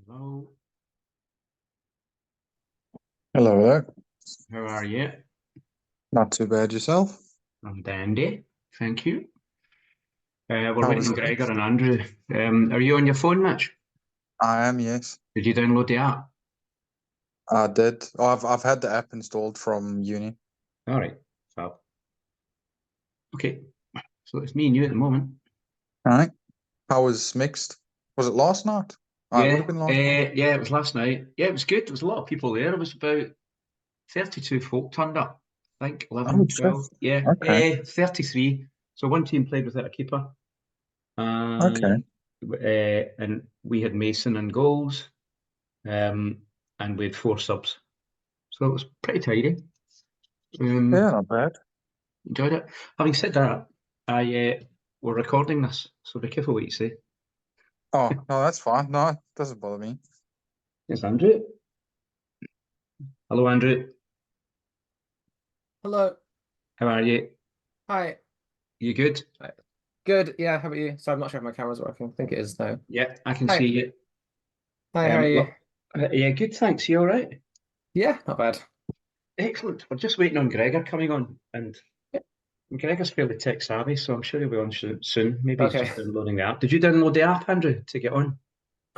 Hello. Hello there. How are you? Not too bad yourself. I'm dandy, thank you. We're How waiting was on it? Gregor and Andrew. Are you on your phone, Mitch? I am, yes. Did you download the app? I did. Oh, I've had the app installed from uni. All right, fab. Okay, so it's me and you at the moment. All right. How was mixed? Was it last night? It would Yeah, have been last night. yeah, it was last night. Yeah, it was good. There was a lot of people there. It was about 32 folk turned up. I think Oh, 11, shit. 12. Yeah, Okay. 33. So one team played without a keeper. Okay. And we had Mason and goals. And we had 4 subs. So it was pretty tidy. Yeah, not bad. Enjoyed it. Having said that, we're recording this, so be careful what you say. Oh, no, that's fine. No, it doesn't bother me. It's Andrew. Hello, Andrew. Hello. How are you? Hi. You good? Good. Yeah, how about you? So I'm not sure if my camera's working. I think it is though. Yeah, I can Hi. see you. Hi, how are you? Look, yeah, good. Thanks. You all right? Yeah, not bad. Excellent. We're just waiting on Gregor coming on, and Yeah. Gregor's fairly tech savvy, so I'm sure he'll be on soon. Maybe he's Okay. just downloading the app. Did you download the app, Andrew, to get on?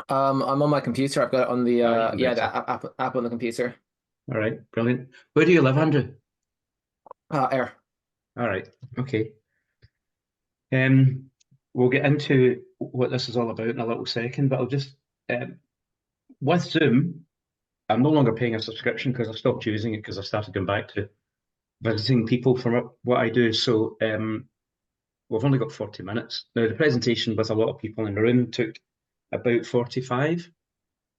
I'm on my computer. I've got it on the Even yeah, the better. app on the computer. All right, brilliant. Where do you live, Andrew? Air. All right, okay. We'll get into what this is all about in a little second, but I'll just with Zoom, I'm no longer paying a subscription because I stopped using it because I started going back to visiting people for what I do. So we've only got 40 minutes. Now, the presentation with a lot of people in the room took about 45.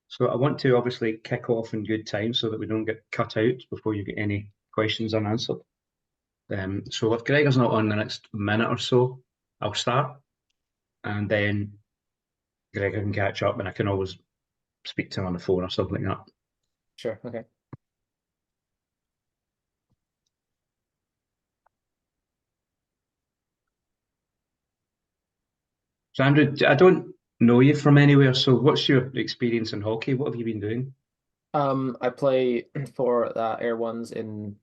So I want to obviously kick off in good time so that we don't get cut out before you get any questions unanswered. So if Gregor's not on the next minute or so, I'll start, and then Gregor can catch up, and I can always speak to him on the phone or something like that. Sure. Okay. So Andrew, I don't know you from anywhere, so what's your experience in hockey? What have you been doing? I play for Air Ones in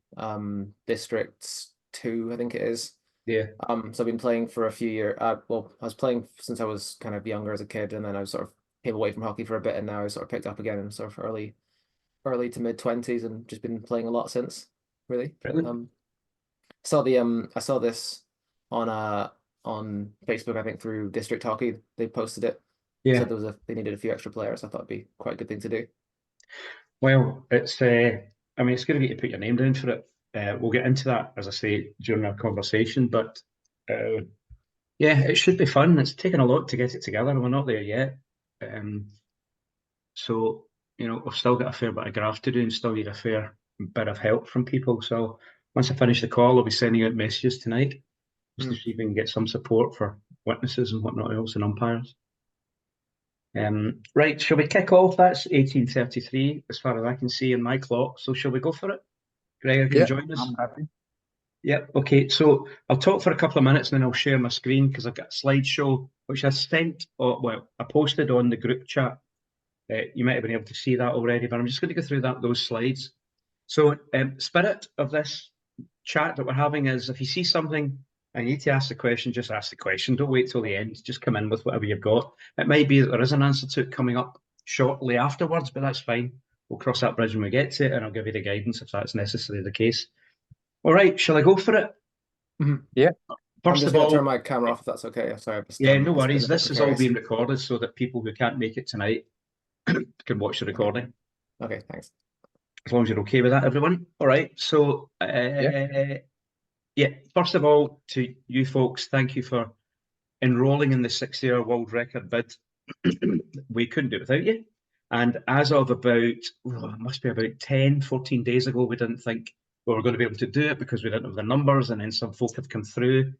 District 2, I think it is. Yeah. So I've been playing for a few years. Well, I was playing since I was kind of younger as a kid, and then I sort of came away from hockey for a bit, and now I sort of picked up again in sort of early to mid 20s, and just been playing a lot since, really. Brilliant. I saw this on Facebook, I think through District Hockey. They posted it. Yeah. Said they needed a few extra players. I thought it'd be quite a good thing to do. Well, it's I mean, it's going to get you to put your name down for it. We'll get into that, as I say, during our conversation, but yeah, it should be fun. It's taken a lot to get it together, and we're not there yet. So, we've still got a fair bit of graft to do and still need a fair bit of help from people. So once I finish the call, I'll be sending out messages tonight just to see if we can get some support for witnesses and whatnot else and umpires. Right, shall we kick off? That's 18:33 as far as I can see in my clock. So shall we go for it? Gregor can join us. I'm happy. Yep. Okay. So I'll talk for a couple of minutes and then I'll share my screen because I've got a slideshow which I sent, I posted on the group chat. You might have been able to see that already, but I'm just going to go through those slides. So spirit of this chat that we're having is if you see something and you need to ask the question, just ask the question. Don't wait till the end. Just come in with whatever you've got. It might be that there is an answer to it coming up shortly afterwards, but that's fine. We'll cross that bridge when we get to it, and I'll give you the guidance if that's necessarily the case. All right, shall I go for it? Yeah. I'm First just of going to all, turn my camera off if that's okay. Sorry, I've just, yeah, no it's been worries. a bit This is all precarious. being recorded so that people who can't make it tonight can watch the recording. Okay, thanks. As long as you're okay with that, everyone. All right. So, yeah, first of all, to you folks, thank you for enrolling in the 60-hour world record bid. We couldn't do it without you. And as of about, it must be about 10, 14 days ago, we didn't think we were going to be able to do it because we didn't have the numbers, and then some folk have come through,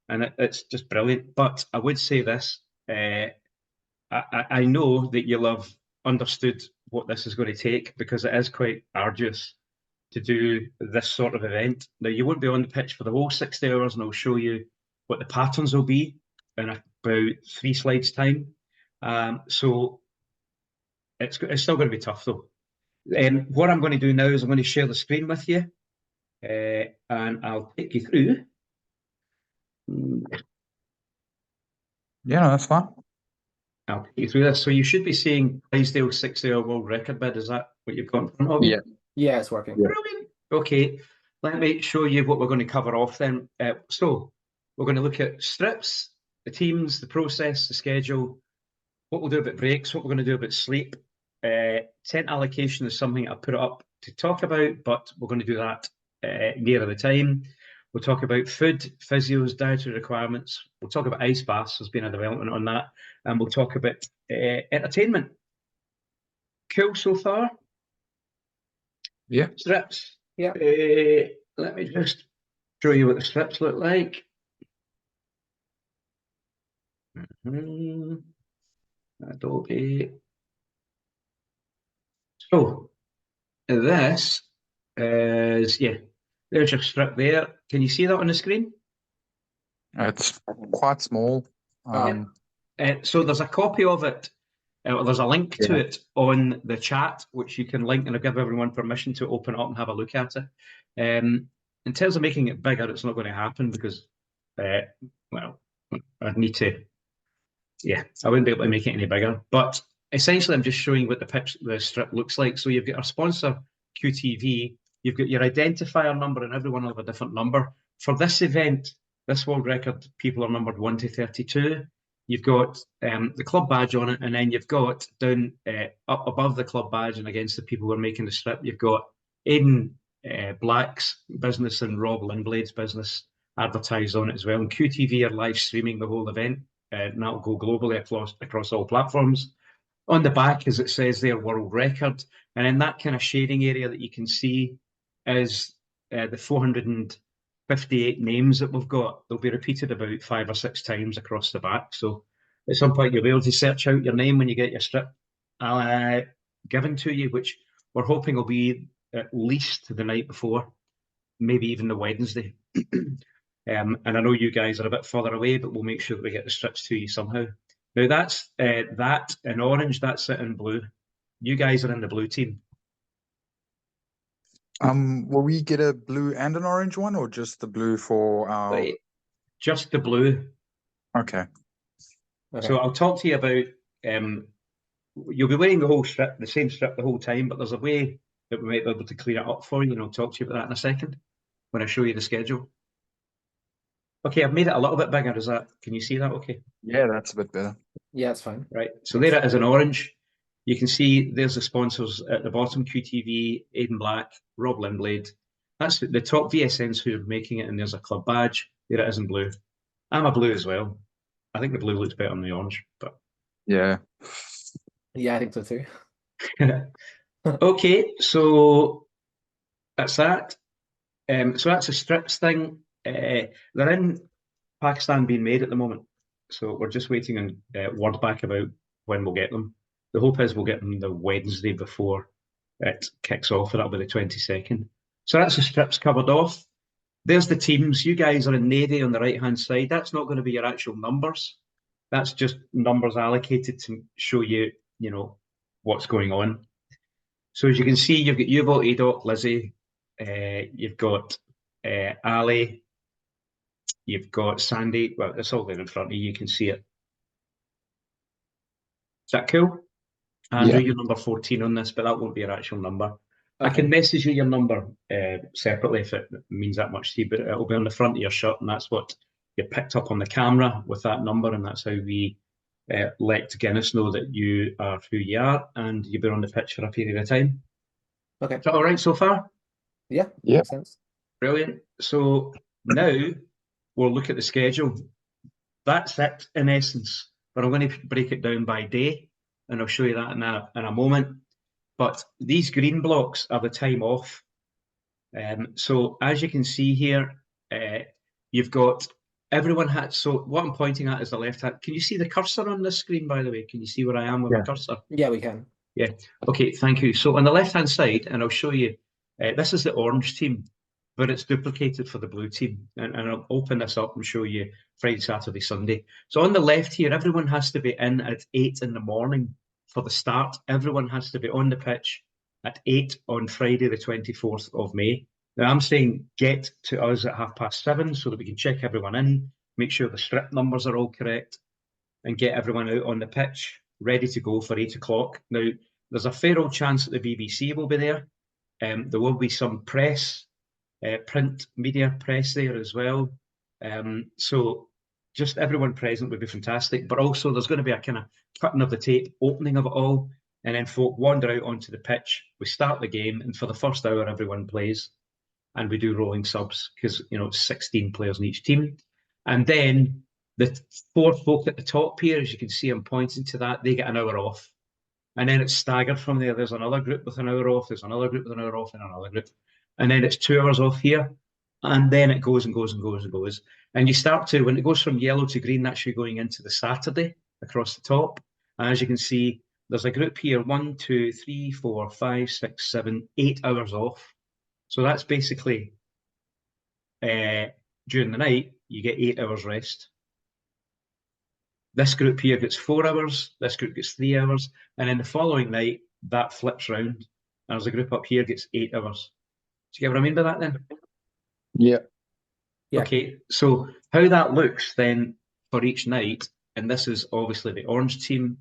and it's just brilliant. But I would say this, I know that you'll have understood what this is going to take because it is quite arduous. to do this sort of event. Now, you won't be on the pitch for the whole 60 hours, and I'll show you what the patterns will be in about 3 slides' time. So it's still going to be tough, though. What I'm going to do now is I'm going to share the screen with you, and I'll take you through. Yeah, no, that's fine. I'll take you through this. So you should be seeing Clydesdale 60-hour world record bid. Is that what you've got in front of you? Yeah. Yeah, it's working. Yeah. Brilliant. Okay, let me show you what we're going to cover off then. So we're going to look at strips, the teams, the process, the schedule, what we'll do about breaks, what we're going to do about sleep. Tent allocation is something I put it up to talk about, but we're going to do that nearer the time. We'll talk about food, physios, dietary requirements. We'll talk about ice baths. There's been a development on that. And we'll talk about entertainment. Cool so far? Yeah. Strips. Yeah. Let me just show you what the strips look like. Adobe. So this is, yeah, there's your strip there. Can you see that on the screen? It's quite small. So there's a copy of it. There's a link to it on the chat, which you can link, and I'll give everyone permission to open it up and have a look at it. In terms of making it bigger, it's not going to happen because, well, I'd need to, yeah, I wouldn't be able to make it any bigger. But essentially, I'm just showing what the strip looks like. So you've got our sponsor, QTV. You've got your identifier number, and everyone will have a different number. For this event, this world record, people are numbered 1 to 32. You've got the club badge on it, and then you've got down up above the club badge and against the people who are making the strip, you've got Aidan Black's business and Rob Lindblade's business advertised on it as well. And QTV are live streaming the whole event, and that'll go globally across all platforms. On the back, as it says there, world record, and in that kind of shading area that you can see is the 458 names that we've got. They'll be repeated about 5 or 6 times across the back. So at some point you'll be able to search out your name when you get your strip given to you, which we're hoping will be at least the night before, maybe even the Wednesday. And I know you guys are a bit further away, but we'll make sure that we get the strips to you somehow. Now that's that in orange, that's it in blue. You guys are in the blue team. Will we get a blue and an orange one, or just the blue for our? Right. Just the blue. Okay. So I'll talk to you about. You'll be wearing the whole strip, the same strip the whole time, but there's a way that we might be able to clear it up for you, and I'll talk to you about that in a second when I show you the schedule. Okay, I've made it a little bit bigger. Can you see that? Okay. Yeah, that's a bit better. Yeah, it's fine. Right. So there it is in orange. You can see there's the sponsors at the bottom: QTV, Aidan Black, Rob Lindblade. That's the top VSNs who are making it, and there's a club badge. There it is in blue. I'm a blue as well. I think the blue looks better than the orange, but Yeah. Yeah, I think so too. okay, so that's that. So that's a strips thing. They're in Pakistan being made at the moment, so we're just waiting on word back about when we'll get them. The hope is we'll get them the Wednesday before it kicks off, and that'll be the 22nd. So that's the strips covered off. There's the teams. You guys are in Navy on the right-hand side. That's not going to be your actual numbers. That's just numbers allocated to show you, you know, what's going on. So as you can see, you've got U-Boat, ADOC, Lizzie, you've got Ali, you've got Sandy. Well, it's all there in front of you. You can see it. Is that cool? Andrew, you're number 14 on this, but that won't be your actual number. I can message you your number separately if it means that much to you, but it'll be on the front of your shirt, and that's what you picked up on the camera with that number, and that's how we let Guinness know that you are who you are, and you've been on the pitch for a period of time. Okay. Is that all right so far? Yeah. Makes sense. Brilliant. So now we'll look at the schedule. That's it in essence, but I'm going to break it down by day, and I'll show you that in a moment. But these green blocks are the time off. So as you can see here, you've got everyone had. So what I'm pointing at is the left hand. Can you see the cursor on this screen, by the way? Can you see where I am with my cursor? Yeah, we can. Yeah. Okay, thank you. So on the left hand side, and I'll show you This is the orange team, but it's duplicated for the blue team. And I'll open this up and show you Friday, Saturday, Sunday. So on the left here, everyone has to be in at 8 in the morning for the start. Everyone has to be on the pitch at 8 on Friday, the 24th of May. Now I'm saying get to us at 7:30 so that we can check everyone in, make sure the strip numbers are all correct, and get everyone out on the pitch, ready to go for 8 o'clock. Now, there's a fair old chance that the BBC will be there. There will be some press, print media press there as well. So just everyone present would be fantastic. But also there's going to be a kind of cutting of the tape, opening of it all, and then folk wander out onto the pitch. We start the game, and for the first hour, everyone plays. And we do rolling subs because, it's 16 players in each team. And then the 4 folk at the top here, as you can see, I'm pointing to that, they get an hour off. And then it's staggered from there. There's another group with an hour off, there's another group with an hour off, and another group. And then it's 2 hours off here. And then it goes and goes and goes and goes. And you start to, when it goes from yellow to green, that's you going into the Saturday across the top. And as you can see, there's a group here, 1, 2, 3, 4, 5, 6, 7, 8 hours off. So that's basically during the night, you get 8 hours rest. This group here gets 4 hours, this group gets 3 hours, and then the following night, that flips round. And there's a group up here gets 8 hours. Do you get what I mean by that then? Yeah. Yeah. Okay, so how that looks then for each night, and this is obviously the orange team,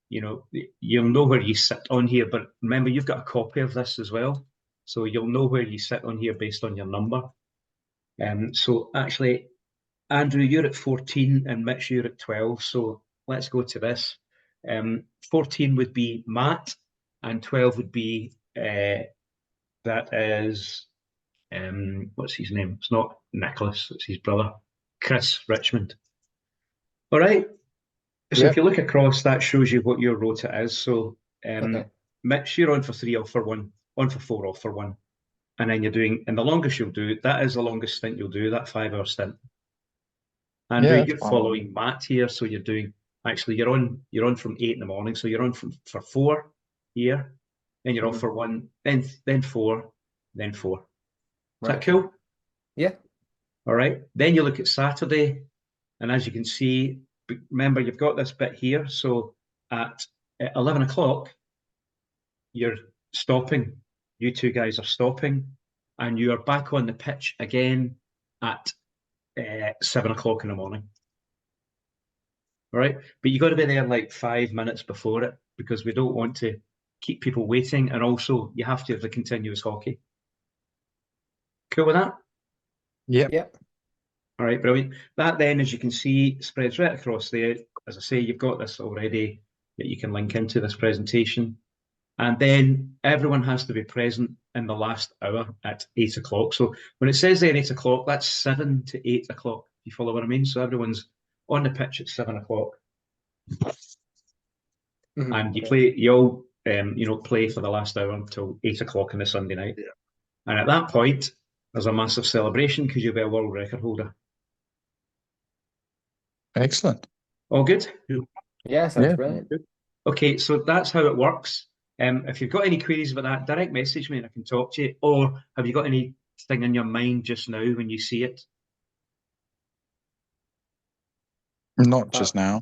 you'll know where you sit on here, but remember you've got a copy of this as well. So you'll know where you sit on here based on your number. So actually, Andrew, you're at 14 and Mitch, you're at 12. So let's go to this. 14 would be Matt and 12 would be, that is, what's his name? It's not Nicholas, it's his brother, Chris Richmond. All right. So if you look across, that shows you what your rota is. So Okay. Mitch, you're on for 3, off for 1, on for 4, off for 1. And then you're doing, and the longest you'll do, that is the longest stint you'll do, that 5-hour stint. Andrew, Yeah, you're fine. following Matt here, so you're doing, actually you're on from 8 in the morning, so you're on for 4 here, then you're off for 1, then 4, then 4. Is Right. that cool? Yeah. All right. Then you look at Saturday, and as you can see, remember you've got this bit here, so at 11 o'clock, you're stopping. You two guys are stopping, and you are back on the pitch again at 7 o'clock in the morning. All right, but you got to be there like 5 minutes before it because we don't want to keep people waiting, and also you have to have the continuous hockey. Cool with that? Yeah. Yeah. All right, brilliant. That then, as you can see, spreads right across there. As I say, you've got this already that you can link into this presentation. And then everyone has to be present in the last hour at 8 o'clock. So when it says there 8 o'clock, that's 7 to 8 o'clock. You follow what I mean? So everyone's on the pitch at 7 o'clock. And you play, you all, play for the last hour until 8 o'clock on the Sunday night. Yeah. And at that point, there's a massive celebration because you'll be a world record holder. Excellent. All good? Yeah, sounds Yeah. brilliant. Okay, so that's how it works. If you've got any queries about that, direct message me and I can talk to you. Or have you got anything in your mind just now when you see it? Not just now.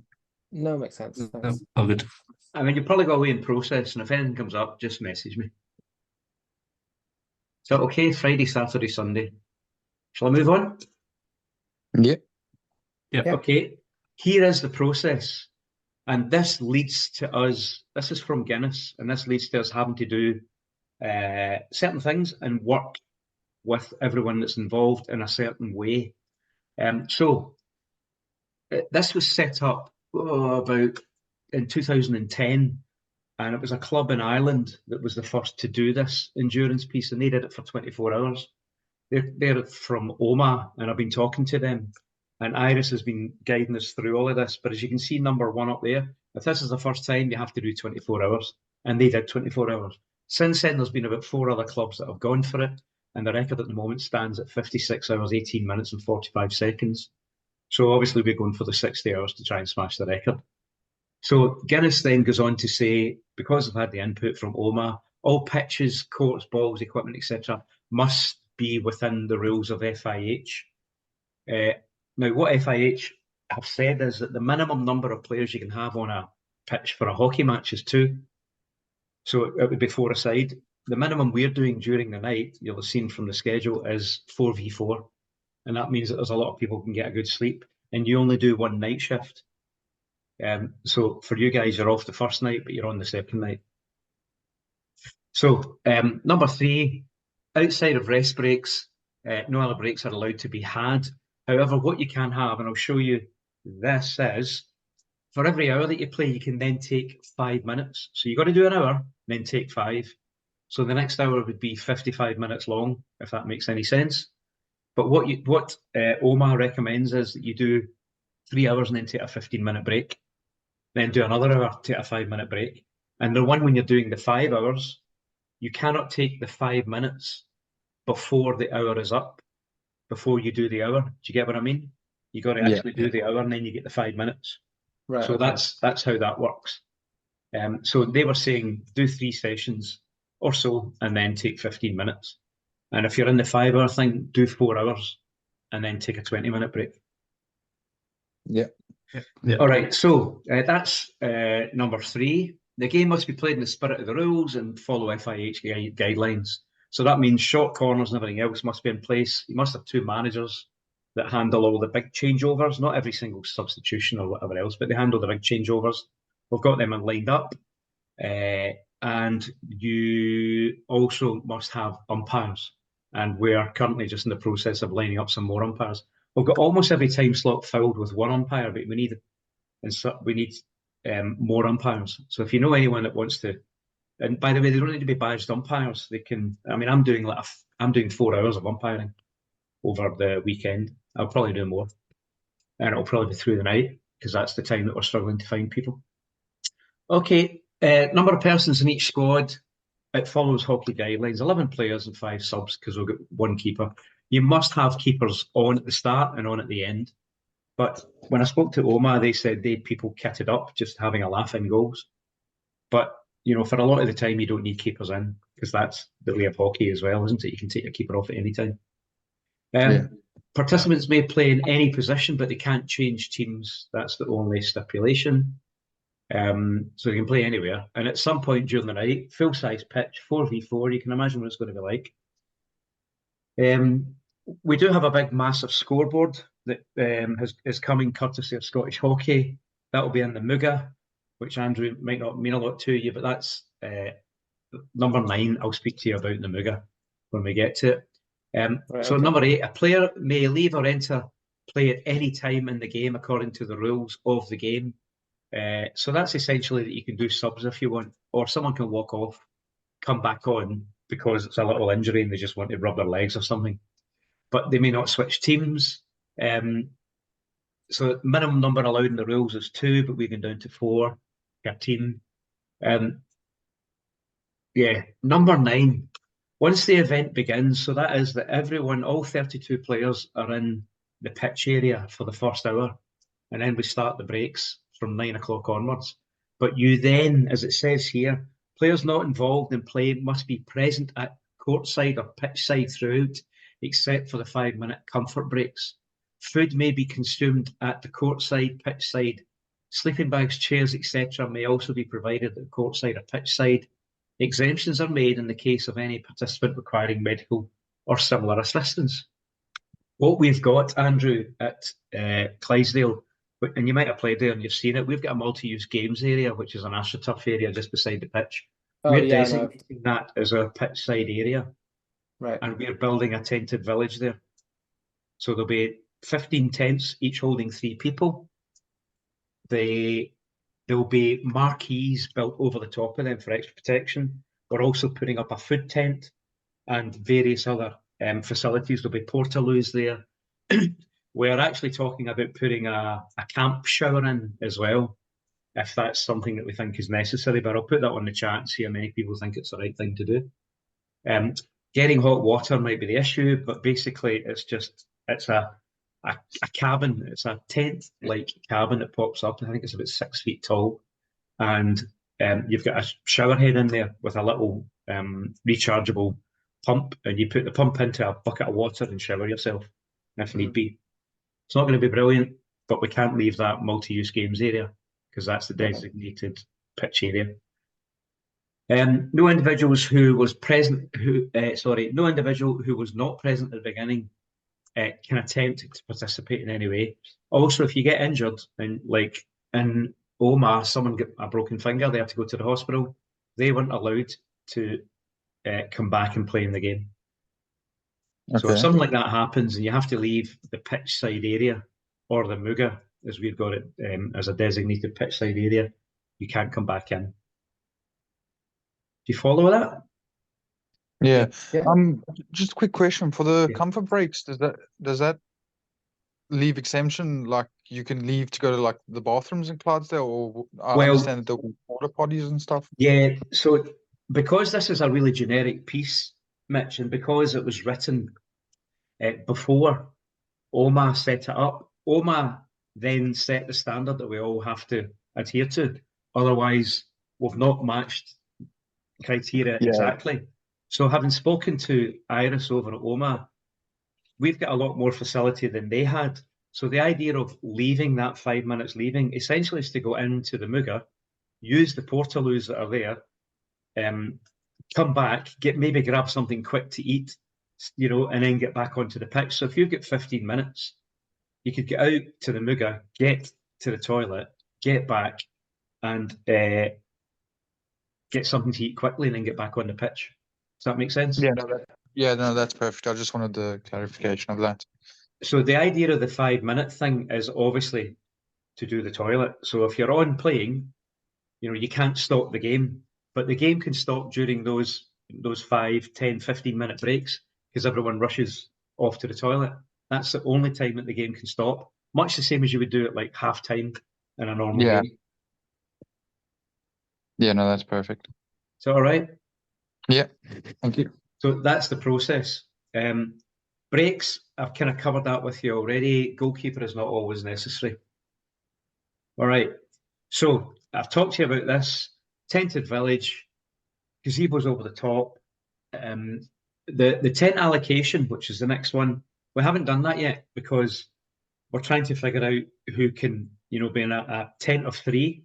No, makes sense. Thanks. Oh, good. I mean, you've probably got away in process, and if anything comes up, just message me. So, okay, Friday, Saturday, Sunday. Shall I move on? Yeah. Yeah. Okay, here is the process. And this leads to us, this is from Guinness, and this leads to us having to do certain things and work with everyone that's involved in a certain way. So this was set up about in 2010, and it was a club in Ireland that was the first to do this endurance piece, and they did it for 24 hours. They're from Oma, and I've been talking to them. And Iris has been guiding us through all of this. But as you can see, number 1 up there, if this is the first time, you have to do 24 hours. And they did 24 hours. Since then, there's been about 4 other clubs that have gone for it. And the record at the moment stands at 56 hours, 18 minutes and 45 seconds. So obviously, we're going for the 60 hours to try and smash the record. So Guinness then goes on to say, because I've had the input from Oma, all pitches, courts, balls, equipment, etc., must be within the rules of FIH. Now, what FIH have said is that the minimum number of players you can have on a pitch for a hockey match is 2. So it would be 4 a side. The minimum we're doing during the night, you'll have seen from the schedule, is 4v4. And that means that there's a lot of people who can get a good sleep. And you only do 1 night shift. So for you guys, you're off the first night, but you're on the second night. So number 3, outside of rest breaks, no other breaks are allowed to be had. However, what you can have, and I'll show you this, is for every hour that you play, you can then take 5 minutes. So you've got to do an hour, then take 5. So the next hour would be 55 minutes long, if that makes any sense. But what OMA recommends is that you do 3 hours and then take a 15-minute break. Then do another hour, take a 5-minute break. And the one when you're doing the 5 hours, you cannot take the 5 minutes before the hour is up, before you do the hour. Do you get what I mean? You got to actually do the hour and then you get the 5 minutes. Right. So okay. that's how that works. So they were saying do 3 sessions or so and then take 15 minutes. And if you're in the 5-hour thing, do 4 hours and then take a 20-minute break. Yeah. All right, so that's number 3. The game must be played in the spirit of the rules and follow FIH guidelines. So that means short corners and everything else must be in place. You must have 2 managers that handle all the big changeovers, not every single substitution or whatever else, but they handle the big changeovers. We've got them lined up. And you also must have umpires. And we're currently just in the process of lining up some more umpires. We've got almost every time slot filled with 1 umpire, but we need more umpires. So if you know anyone that wants to, and by the way, they don't need to be badged umpires. They can. I mean, I'm doing 4 hours of umpiring over the weekend. I'll probably do more, and it'll probably be through the night because that's the time that we're struggling to find people. Okay, number of persons in each squad. It follows hockey guidelines, 11 players and 5 subs because we've got 1 keeper. You must have keepers on at the start and on at the end. But when I spoke to OMA, they said people kitted up just having a laugh in goals. But, you know, for a lot of the time, you don't need keepers in because that's the way of hockey as well, isn't it? You can take your keeper off at any time. Participants may play in any position, but they can't change teams. That's the only stipulation. So you can play anywhere. And at some point during the night, full-size pitch, 4v4, you can imagine what it's going to be like. We do have a big, massive scoreboard that is coming courtesy of Scottish Hockey. That will be in the Muga, which, Andrew, might not mean a lot to you, but that's number 9. I'll speak to you about in the Muga when we get to it. So number 8, a player may leave or enter play at any time in the game according to the rules of the game. So that's essentially that you can do subs if you want, or someone can walk off, come back on because it's a little injury and they just want to rub their legs or something. But they may not switch teams. So minimum number allowed in the rules is 2, but we've gone down to 4 per team. Number 9. Once the event begins, so that is that everyone, all 32 players are in the pitch area for the first hour, and then we start the breaks from 9 o'clock onwards. But you then, as it says here, players not involved in play must be present at courtside or pitch side throughout, except for the 5-minute comfort breaks. Food may be consumed at the courtside, pitch side. Sleeping bags, chairs, etc. may also be provided at the courtside or pitch side. Exemptions are made in the case of any participant requiring medical or similar assistance. What we've got, Andrew, at Clydesdale, and you might have played there and you've seen it, we've got a multi-use games area, which is an AstroTurf area just beside the pitch. We're designating that as our pitch side area. Right. And we're building a tented village there. So there'll be 15 tents, each holding 3 people. There'll be marquees built over the top of them for extra protection. We're also putting up a food tent and various other facilities. There'll be portaloos there. We're actually talking about putting a camp shower in as well, if that's something that we think is necessary. But I'll put that on the chat and see how many people think it's the right thing to do. Getting hot water might be the issue, but basically it's a cabin. It's a tent-like cabin that pops up. I think it's about 6 feet tall, and you've got a shower head in there with a little rechargeable pump, and you put the pump into a bucket of water and shower yourself if need be. It's not going to be brilliant, but we can't leave that multi-use games area because that's the designated pitch area. No individuals who was present, no individual who was not present at the beginning can attempt to participate in any way. Also, if you get injured, and like in Omagh, someone got a broken finger, they have to go to the hospital. They weren't allowed to come back and play in the game. So if Okay. something like that happens and you have to leave the pitch side area or the Muga, as we've got it as a designated pitch side area, you can't come back in. Do you follow that? Yeah. Yeah. Just a quick question for the Yeah. comfort breaks. Does that leave exemption? Like you can leave to go to like the bathrooms in Clydesdale, or I Well, understand that there'll be porta potties and stuff. yeah, so because this is a really generic piece, Mitch, and because it was written before Omagh set it up, Omagh then set the standard that we all have to adhere to. Otherwise, we've not matched criteria Yeah. exactly. So having spoken to Iris over at Omagh, we've got a lot more facility than they had. So the idea of leaving that 5 minutes leaving essentially is to go into the Muga, use the portaloos that are there, come back, maybe grab something quick to eat, and then get back onto the pitch. So if you've got 15 minutes, you could get out to the Muga, get to the toilet, get back, and get something to eat quickly, and then get back on the pitch. Does that make sense? No, that's perfect. I just wanted the clarification of that. So the idea of the 5 minute thing is obviously to do the toilet. So if you're on playing, you can't stop the game, but the game can stop during those 5, 10, 15-minute breaks because everyone rushes off to the toilet. That's the only time that the game can stop, much the same as you would do at like half time in a normal game. Yeah, no, that's perfect. Is that all right? Yeah, thank you. So that's the process. Breaks, I've kind of covered that with you already. Goalkeeper is not always necessary. All right. So I've talked to you about this. Tented village, gazebo's over the top. The tent allocation, which is the next one, we haven't done that yet because we're trying to figure out who can, be in a tent of 3.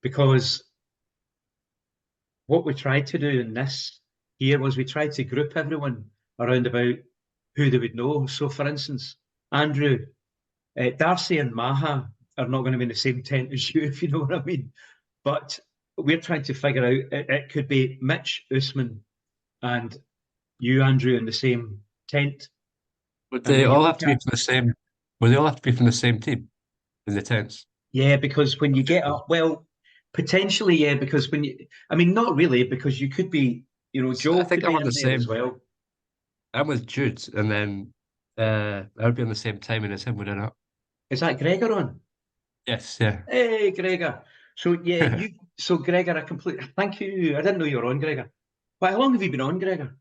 Because what we tried to do in this here was we tried to group everyone around about who they would know. So, for instance, Andrew, Darcy and Maha are not going to be in the same tent as you, if you know what I mean. But we're trying to figure out, it could be Mitch, Usman, and you, Andrew, in the same tent. Would they all have to be from the same? Would they all have to be from the same team in the tents? Yeah, because when you get up, well, potentially, yeah, because not really, because you could be, Joe I think could I'm be on in the there as same. well. I'm with Jude, and then I would be on the same timing as him, would I not? Is that Gregor on? Yes, yeah. Hey, Gregor. So yeah, so Gregor, thank you. I didn't know you were on, Gregor. But how long have you been on, Gregor?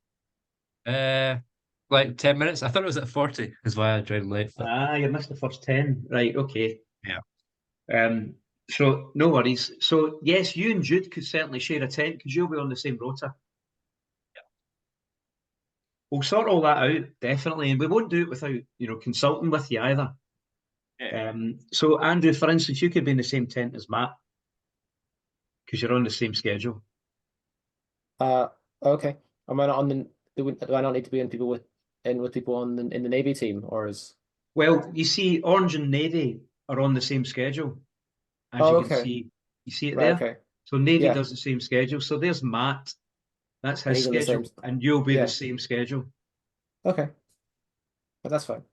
Like 10 minutes. I thought it was at 40, is why I joined late. But... You missed the first 10. Right, okay. Yeah. So no worries. So yes, you and Jude could certainly share a tent because you'll be on the same rota. Yeah. We'll sort all that out, definitely, and we won't do it without, consulting with you either. Yeah. So Andrew, for instance, you could be in the same tent as Matt because you're on the same schedule. Okay. Am I not on the? Do I not need to be in with people on in the Navy team, or is? Well, you see, Orange and Navy are on the same schedule, as you can see. You see it Right, there. okay. So Navy Yeah. does the same schedule. So there's Matt. That's And his he's on the schedule, same. and you'll be Yeah. the same schedule. Okay. But that's fine.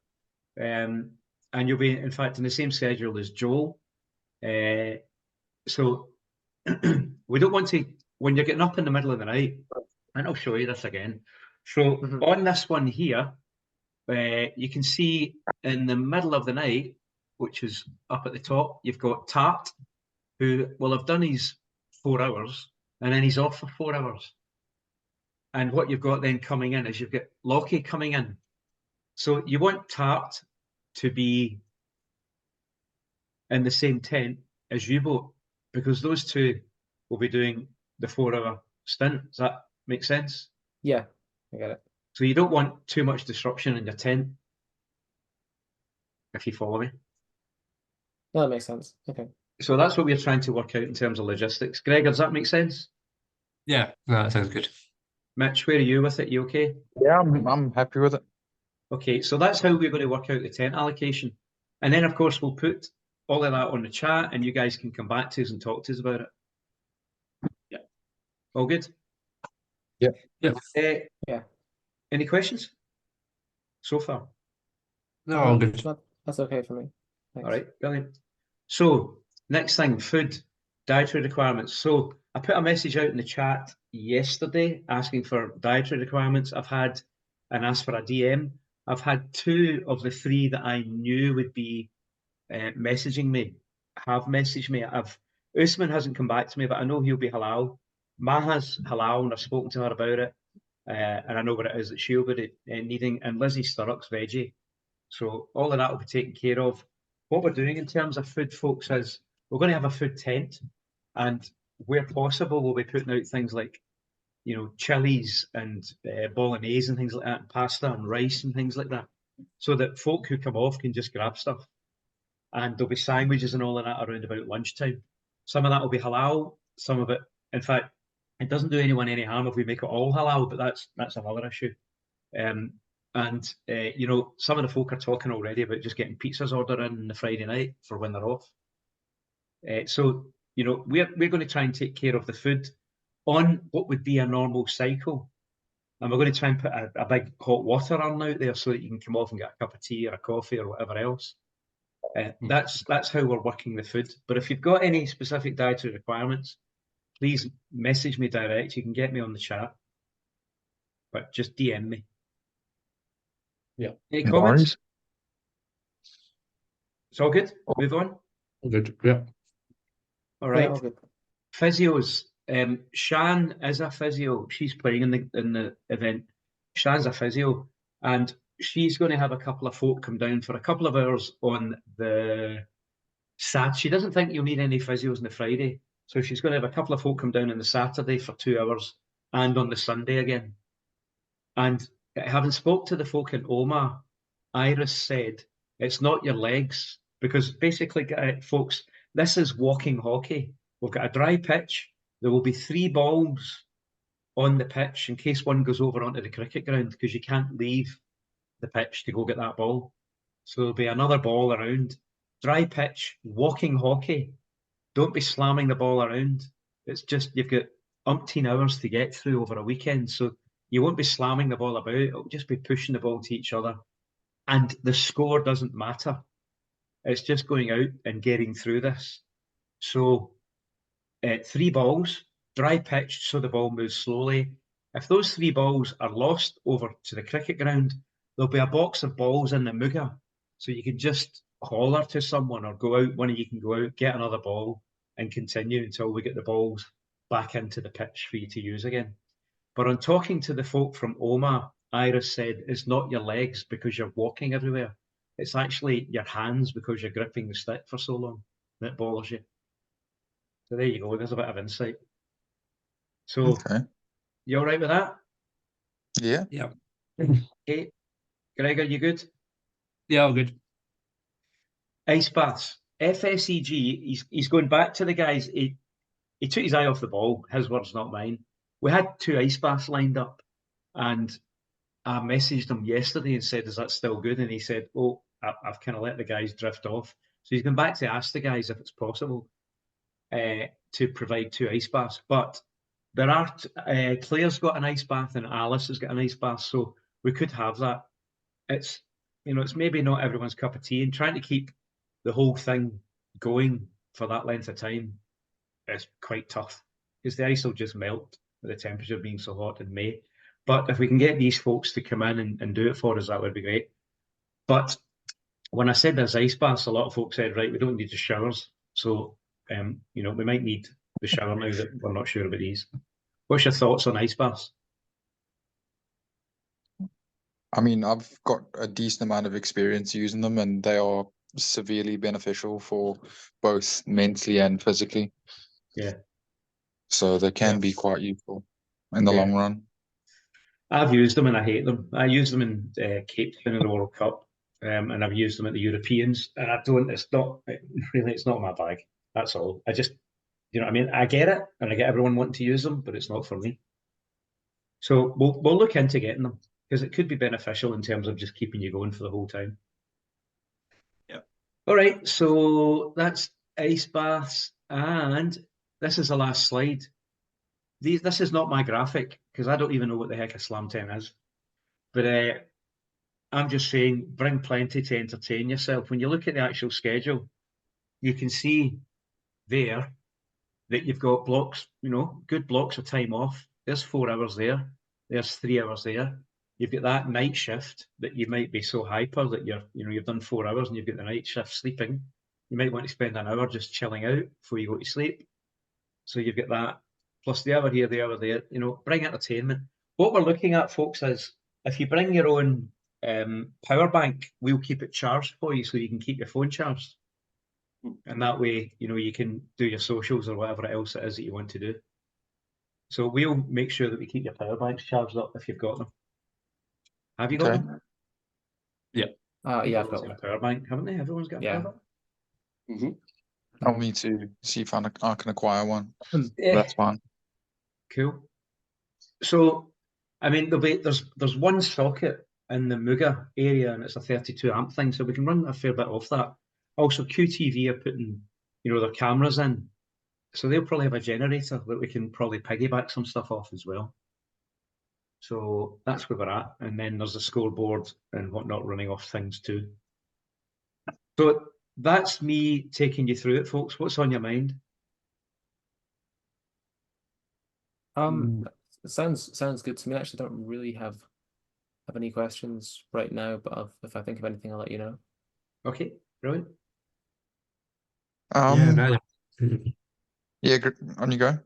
And you'll be, in fact, in the same schedule as Joel. So we don't want to, when you're getting up in the middle of the night, and I'll show you this again. So on this one here, you can see in the middle of the night, which is up at the top, you've got Tart, who will have done his 4 hours, and then he's off for 4 hours. And what you've got then coming in is you've got Lockie coming in. So you want Tart to be in the same tent as U-Boat because those two will be doing the 4 hour stint. Is that Make sense? Yeah, I get it. So you don't want too much disruption in your tent, if you follow me. No, that makes sense. Okay. So that's what we're trying to work out in terms of logistics. Gregor, does that make sense? Yeah, no, that sounds good. Mitch, where are you with it? You okay? Yeah, I'm happy with it. Okay, so that's how we're going to work out the tent allocation. And then, of course, we'll put all of that on the chat and you guys can come back to us and talk to us about it. Yeah. All good? Yeah. Yeah. Yeah. Any questions so far? No, all good. That's okay for me. Thanks. All right, brilliant. So next thing, food, dietary requirements. So I put a message out in the chat yesterday asking for dietary requirements. I've had, and asked for a DM. I've had 2 of the 3 that I knew would be messaging me, have messaged me. Usman hasn't come back to me, but I know he'll be halal. Maha's halal, and I've spoken to her about it. And I know what it is that she'll be needing. And Lizzie Sturrock's veggie. So all of that will be taken care of. What we're doing in terms of food, folks, is we're going to have a food tent, and where possible, we'll be putting out things like, chilies and bolognese and things like that, and pasta and rice and things like that, so that folk who come off can just grab stuff. And there'll be sandwiches and all of that around about lunchtime. Some of that will be halal. Some of it, in fact, it doesn't do anyone any harm if we make it all halal, but that's another issue. And some of the folk are talking already about just getting pizzas ordered in the Friday night for when they're off. So we're going to try and take care of the food on what would be a normal cycle, and we're going to try and put a big hot water urn out there so that you can come off and get a cup of tea or a coffee or whatever else. That's how we're working the food. But if you've got any specific dietary requirements, please message me direct. You can get me on the chat, but just DM me. Yeah. Any No comments? worries. It's all good. Move on. All good. Yeah. All Yeah, right. all good. Physios. Shan is a physio. She's playing in the event. Shan's a physio, and she's going to have a couple of folk come down for a couple of hours on the Saturday. She doesn't think you'll need any physios on the Friday, so she's going to have a couple of folk come down on the Saturday for 2 hours, and on the Sunday again. And having spoke to the folk in Oma, Iris said it's not your legs, because basically, folks, this is walking hockey. We've got a dry pitch. There will be 3 balls on the pitch in case one goes over onto the cricket ground, because you can't leave the pitch to go get that ball. So there'll be another ball around. Dry pitch, walking hockey. Don't be slamming the ball around. It's just, you've got umpteen hours to get through over a weekend. So you won't be slamming the ball about. It'll just be pushing the ball to each other. And the score doesn't matter. It's just going out and getting through this. So 3 balls, dry pitched, so the ball moves slowly. If those 3 balls are lost over to the cricket ground, there'll be a box of balls in the Muga. So you can just holler to someone or go out, one of you can go out, get another ball and continue until we get the balls back into the pitch for you to use again. But on talking to the folk from Oma, Iris said it's not your legs because you're walking everywhere. It's actually your hands because you're gripping the stick for so long that bothers you. So there you go. There's a bit of insight. So Okay. you all right with that? Yeah. Yeah. Okay. Gregor, you good? Yeah, all good. Ice baths. FSEG, he's going back to the guys. He took his eye off the ball. His words, not mine. We had 2 ice baths lined up, and I messaged him yesterday and said, is that still good? And he said, oh, I've kind of let the guys drift off. So he's gone back to ask the guys if it's possible to provide 2 ice baths. But there are, Claire's got an ice bath and Alice has got an ice bath, so we could have that. It's, it's maybe not everyone's cup of tea, and trying to keep the whole thing going for that length of time is quite tough, because the ice will just melt with the temperature being so hot in May. But if we can get these folks to come in and do it for us, that would be great. But when I said there's ice baths, a lot of folks said, right, we don't need the showers. So, we might need the shower now that we're not sure about these. What's your thoughts on ice baths? I mean, I've got a decent amount of experience using them, and they are severely beneficial for both mentally and physically. Yeah. So they can Yeah. be quite useful. in the Yeah. long run. I've used them and I hate them. I used them in Cape Town in the World Cup, and I've used them at the Europeans, and I don't. It's not really. It's not my bag. That's all. I just, you know, what I mean, I get it, and I get everyone wanting to use them, but it's not for me. So we'll look into getting them because it could be beneficial in terms of just keeping you going for the whole time. Yeah. All right. So that's ice baths, and this is the last slide. This is not my graphic because I don't even know what the heck a slam 10 is. But I'm just saying, bring plenty to entertain yourself. When you look at the actual schedule, you can see there that you've got blocks, you know, good blocks of time off. There's 4 hours there. There's 3 hours there. You've got that night shift that you might be so hyper that you've done 4 hours and you've got the night shift sleeping. You might want to spend an hour just chilling out before you go to sleep. So you've got that, plus the hour here, the hour there, you know, bring entertainment. What we're looking at, folks, is if you bring your own power bank, we'll keep it charged for you so you can keep your phone charged. And that way, you know, you can do your socials or whatever else it is that you want to do. So we'll make sure that we keep your power banks charged up if you've got them. Have you got Okay. them? Yeah, I've Everyone's got got a one. power bank, haven't they? Everyone's got a Yeah. power bank. I'll need to see if I can acquire one. Yeah. That's fine. Cool. So, I mean, there's one socket in the Muga area, and it's a 32 amp thing, so we can run a fair bit off that. Also, QTV are putting, you know, their cameras in, so they'll probably have a generator that we can probably piggyback some stuff off as well. So that's where we're at, and then there's a scoreboard and whatnot running off things too. So that's me taking you through it, folks. What's on your mind? It sounds good to me. I actually don't really have any questions right now, but if I think of anything, I'll let you know. Okay, brilliant. Yeah, neither. Yeah, on you go.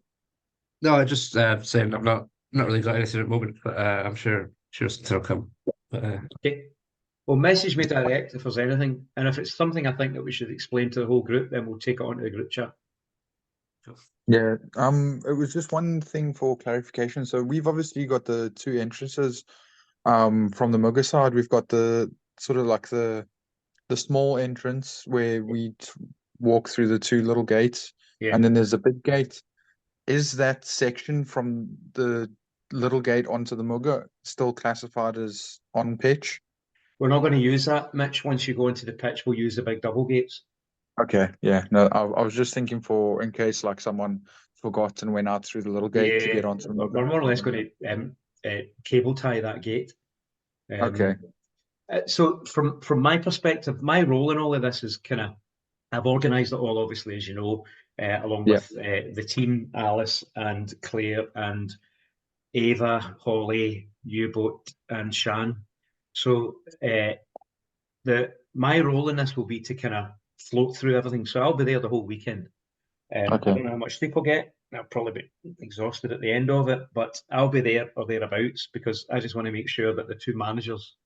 No, I just saying I've not really got anything at the moment, but I'm sure something will come. But Okay. Well, message me direct if there's anything, and if it's something I think that we should explain to the whole group, then we'll take it onto the group chat. Yeah. It was just one thing for clarification. So we've obviously got the 2 entrances. From the Muga side, we've got the sort of like the small entrance where we walk through the 2 little gates, Yeah. and then there's a big gate. Is that section from the little gate onto the Muga still classified as on pitch? We're not going to use that, Mitch. Once you go into the pitch, we'll use the big double gates. Okay, yeah. No, I was just thinking for in case like someone forgot and went out through the little gate to get onto the Muga. We're more or less going to cable tie that gate. Okay. So from my perspective, my role in all of this is kind of, I've organised it all, obviously, as you know, along with the team, Alice and Claire and Ava, Holly, U-Boat and Shan. So my role in this will be to kind of float through everything. So I'll be there the whole weekend. I don't know how much sleep I'll get. I'll probably be exhausted at the end of it, but I'll be there or thereabouts because I just want to make sure that the 2 managers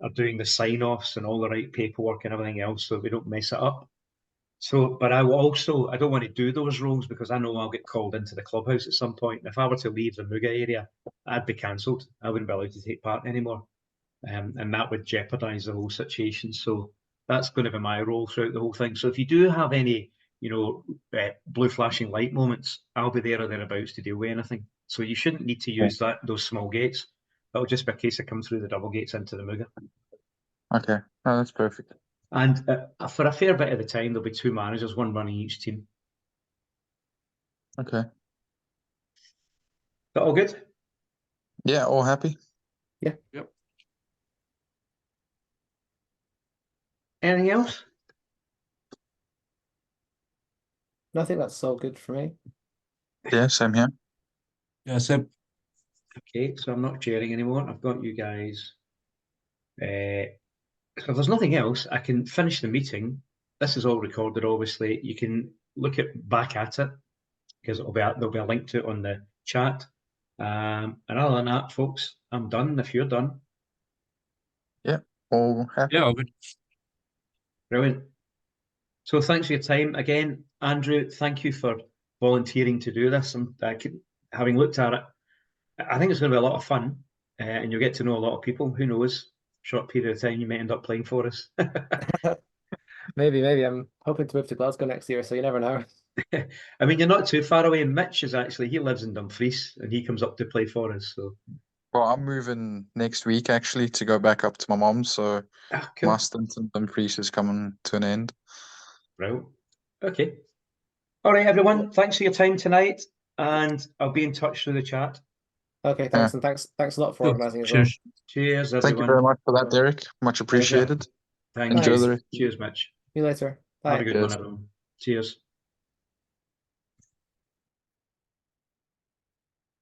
are doing the sign-offs and all the right paperwork and everything else so we don't mess it up. So, but I don't want to do those roles because I know I'll get called into the clubhouse at some point. If I were to leave the Muga area, I'd be cancelled. I wouldn't be allowed to take part anymore. And that would jeopardise the whole situation. So that's going to be my role throughout the whole thing. So if you do have any, you know, blue flashing light moments, I'll be there or thereabouts to deal with anything. So you shouldn't need to use those small gates. That'll just be a case of come through the double gates into the Muga. Okay. Oh, that's perfect. And for a fair bit of the time, there'll be 2 managers, one running each team. Okay. Is that all good? Yeah, all happy? Yeah. Yep. Anything else? No, I think that's all good for me. Yeah, same here. yeah, so Okay, so I'm not sharing anymore. I've got you guys. So if there's nothing else, I can finish the meeting. This is all recorded, obviously. You can look back at it because there'll be a link to it on the chat. And other than that, folks, I'm done. If you're done, Yeah, all happy. yeah, all good. brilliant. So thanks for your time again, Andrew. Thank you for volunteering to do this. And having looked at it, I think it's going to be a lot of fun, and you'll get to know a lot of people. Who knows? Short period of time, you might end up playing for us. Maybe. I'm hoping to move to Glasgow next year, so you never know. I mean, you're not too far away. And Mitch is actually, he lives in Dumfries and he comes up to play for us. So, Well, I'm moving next week actually to go back up to my mom's, so cool. my stint in Dumfries is coming to an end. Right. Okay. All right, everyone. Thanks for your time tonight, and I'll be in touch through the chat. Okay, thanks, and thanks a lot for Cool. organising as well. Cheers. Cheers, everyone. Thank you very much for that, Derek. Much appreciated. Thank Enjoy you. the rest. Cheers, Mitch. See you later. Have Bye. a good one, everyone. Cheers.